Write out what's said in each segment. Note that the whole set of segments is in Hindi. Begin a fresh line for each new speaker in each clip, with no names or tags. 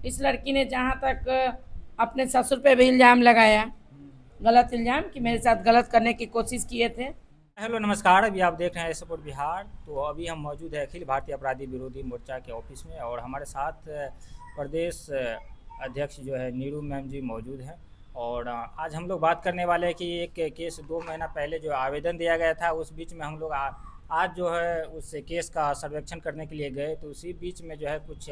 इस लड़की ने जहाँ तक अपने ससुर पे भी इल्ज़ाम लगाया, गलत इल्ज़ाम कि मेरे साथ गलत करने की कोशिश किए थे।
हेलो नमस्कार। अभी आप देख रहे हैं सपोर्ट बिहार। तो अभी हम मौजूद है अखिल भारतीय अपराधी विरोधी मोर्चा के ऑफिस में और हमारे साथ प्रदेश अध्यक्ष जो है नीरू मैम जी मौजूद हैं। और आज हम लोग बात करने वाले हैं कि एक केस 2 महीना पहले जो आवेदन दिया गया था, उस बीच में हम लोग आज जो है उस केस का सर्वेक्षण करने के लिए गए, तो उसी बीच में जो है कुछ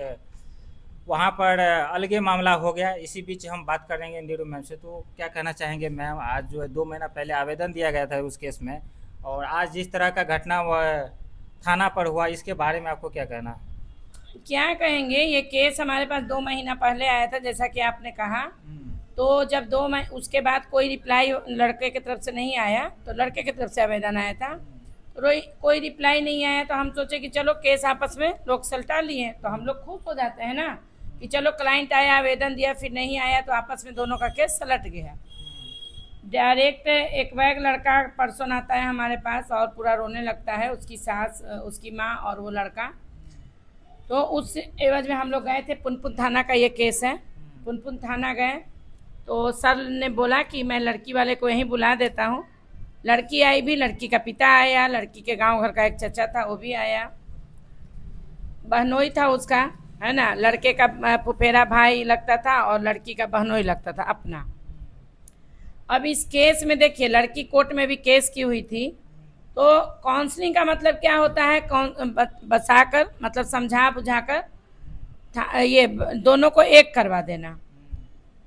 वहाँ पर अलगे मामला हो गया। इसी बीच हम बात करेंगे नीरू मैम से। तो क्या कहना चाहेंगे मैम, आज जो है 2 महीना पहले आवेदन दिया गया था उस केस में, और आज जिस तरह का घटना वह थाना पर हुआ, इसके बारे में आपको क्या कहना?
क्या कहेंगे, ये केस हमारे पास 2 महीना पहले आया था, जैसा कि आपने कहा। तो जब उसके बाद कोई रिप्लाई लड़के की तरफ से नहीं आया, तो लड़के की तरफ से आवेदन आया था, तो कोई रिप्लाई नहीं आया, तो हम सोचे कि चलो केस आपस में लोग सलटा लिए, तो हम लोग खुश हो जाते हैं ना कि चलो क्लाइंट आया, आवेदन दिया, फिर नहीं आया, तो आपस में दोनों का केस सलट गया। डायरेक्ट एक वैग लड़का पर्सन आता है हमारे पास और पूरा रोने लगता है, उसकी सास, उसकी माँ और वो लड़का। तो उस एवज में हम लोग गए थे, पुनपुन थाना का ये केस है। पुनपुन थाना गए तो सर ने बोला कि मैं लड़की वाले को यहीं बुला देता हूँ। लड़की आई भी, लड़की का पिता आया, लड़की के गांव घर का एक चचा था वो भी आया, बहनोई था उसका, है ना। लड़के का फुफेरा भाई लगता था और लड़की का बहनोई लगता था अपना। अब इस केस में देखिए, लड़की कोर्ट में भी केस की हुई थी। तो काउंसलिंग का मतलब क्या होता है, बसाकर, मतलब समझा बुझाकर ये दोनों को एक करवा देना।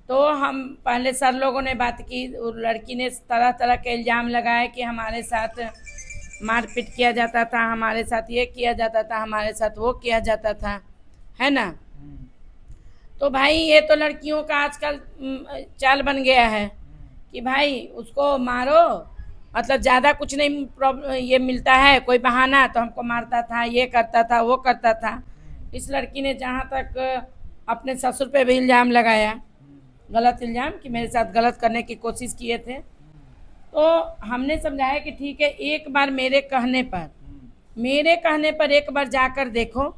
तो हम पहले सर लोगों ने बात की, लड़की ने तरह तरह के इल्ज़ाम लगाए कि हमारे साथ मारपीट किया जाता था, हमारे साथ ये किया जाता था, हमारे साथ वो किया जाता था, है ना। तो भाई ये तो लड़कियों का आजकल चाल बन गया है कि भाई उसको मारो, मतलब ज़्यादा कुछ नहीं प्रॉब्लम ये मिलता है, कोई बहाना तो हमको मारता था, ये करता था, वो करता था। इस लड़की ने जहाँ तक अपने ससुर पे भी इल्ज़ाम लगाया, गलत इल्ज़ाम कि मेरे साथ गलत करने की कोशिश किए थे। तो हमने समझाया कि ठीक है, एक बार मेरे कहने पर एक बार जाकर देखो।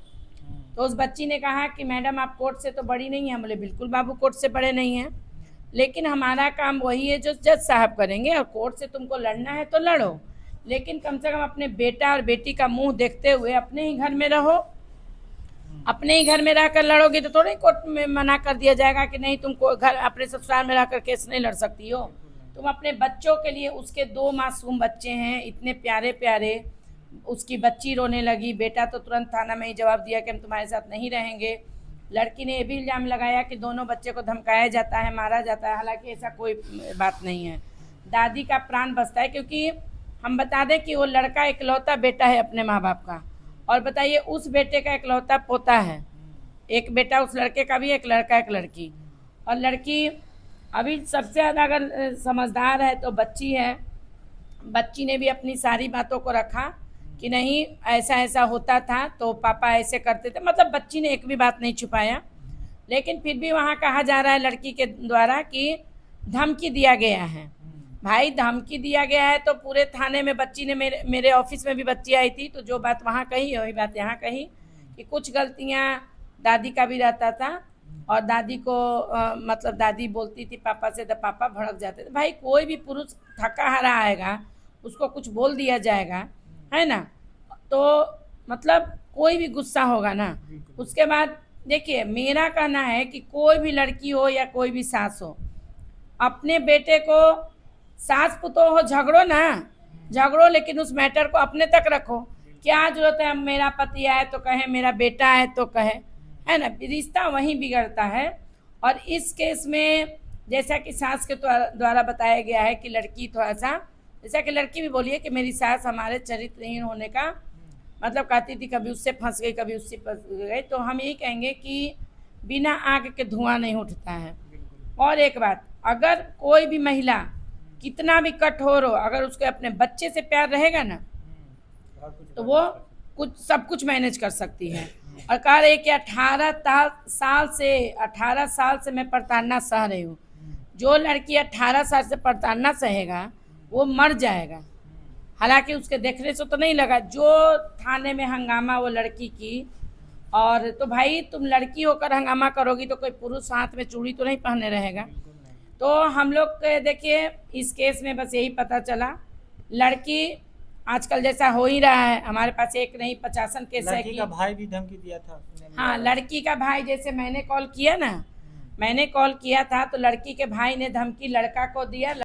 तो उस बच्ची ने कहा कि मैडम आप कोर्ट से तो बड़ी नहीं हैं। बोले बिल्कुल बाबू, कोर्ट से बड़े नहीं हैं, लेकिन हमारा काम वही है जो जज साहब करेंगे, और कोर्ट से तुमको लड़ना है तो लड़ो, लेकिन कम से कम अपने बेटा और बेटी का मुंह देखते हुए अपने ही घर में रहो। अपने ही घर में रहकर लड़ोगे तो थोड़ी कोर्ट में मना कर दिया जाएगा कि नहीं, तुमको घर अपने ससुराल में रहकर केस नहीं लड़ सकती हो। तुम अपने बच्चों के लिए, उसके 2 मासूम बच्चे हैं, इतने प्यारे प्यारे। उसकी बच्ची रोने लगी, बेटा तो तुरंत थाना में ही जवाब दिया कि हम तुम्हारे साथ नहीं रहेंगे। लड़की ने ये भी इल्ज़ाम लगाया कि दोनों बच्चे को धमकाया जाता है, मारा जाता है, हालांकि ऐसा कोई बात नहीं है। दादी का प्राण बचता है, क्योंकि हम बता दें कि वो लड़का इकलौता बेटा है अपने माँ बाप का, और बताइए उस बेटे का इकलौता पोता है। एक बेटा उस लड़के का भी, एक लड़का एक लड़की। और लड़की अभी सबसे ज़्यादा अगर समझदार है तो बच्ची है। बच्ची ने भी अपनी सारी बातों को रखा कि नहीं ऐसा ऐसा होता था तो पापा ऐसे करते थे, मतलब बच्ची ने एक भी बात नहीं छुपाया। लेकिन फिर भी वहाँ कहा जा रहा है लड़की के द्वारा कि धमकी दिया गया है। भाई धमकी दिया गया है तो पूरे थाने में बच्ची ने, मेरे ऑफिस में भी बच्ची आई थी, तो जो बात वहाँ कही वही बात यहाँ कही कि कुछ गलतियाँ दादी का भी रहता था, और दादी को मतलब दादी बोलती थी पापा से तो पापा भड़क जाते थे। भाई कोई भी पुरुष थका हारा आएगा, उसको कुछ बोल दिया जाएगा, है ना, तो मतलब कोई भी गुस्सा होगा ना। उसके बाद देखिए, मेरा कहना है कि कोई भी लड़की हो या कोई भी सास हो, अपने बेटे को, सास पुतोह हो, झगड़ो ना, झगड़ो, लेकिन उस मैटर को अपने तक रखो। क्या जरूरत है मेरा पति आए तो कहे, मेरा बेटा आए तो कहे, है ना, रिश्ता वहीं बिगड़ता है। और इस केस में जैसा कि सास के द्वारा बताया गया है कि लड़की थोड़ा सा, जैसा कि लड़की भी बोली है कि मेरी सास हमारे चरित्रहीन होने का मतलब कहती थी, कभी उससे फंस गई, कभी उससे फंस गई। तो हम यही कहेंगे कि बिना आग के धुआं नहीं उठता है। और एक बात, अगर कोई भी महिला कितना भी कठोर हो, अगर उसके अपने बच्चे से प्यार रहेगा ना, तो वो सब कुछ मैनेज कर सकती है। और कह रही कि 18 साल से मैं प्रताड़ना सह रही हूँ। जो लड़की 18 साल से प्रताड़ना सहेगा वो मर जाएगा। हालांकि उसके देखने से तो नहीं लगा, जो थाने में हंगामा वो लड़की की, और तो भाई तुम लड़की होकर हंगामा करोगी तो कोई पुरुष हाथ में चूड़ी तो नहीं पहने रहेगा। तो हम लोग के देखिए इस केस में बस यही पता चला, लड़की आजकल जैसा हो ही रहा है, हमारे पास एक नहीं 50 केस है
लड़की का भाई भी धमकी दिया था।
हाँ, लड़की का भाई, जैसे मैंने कॉल किया ना, मैंने कॉल किया था तो लड़की के भाई ने धमकी लड़का को दिया।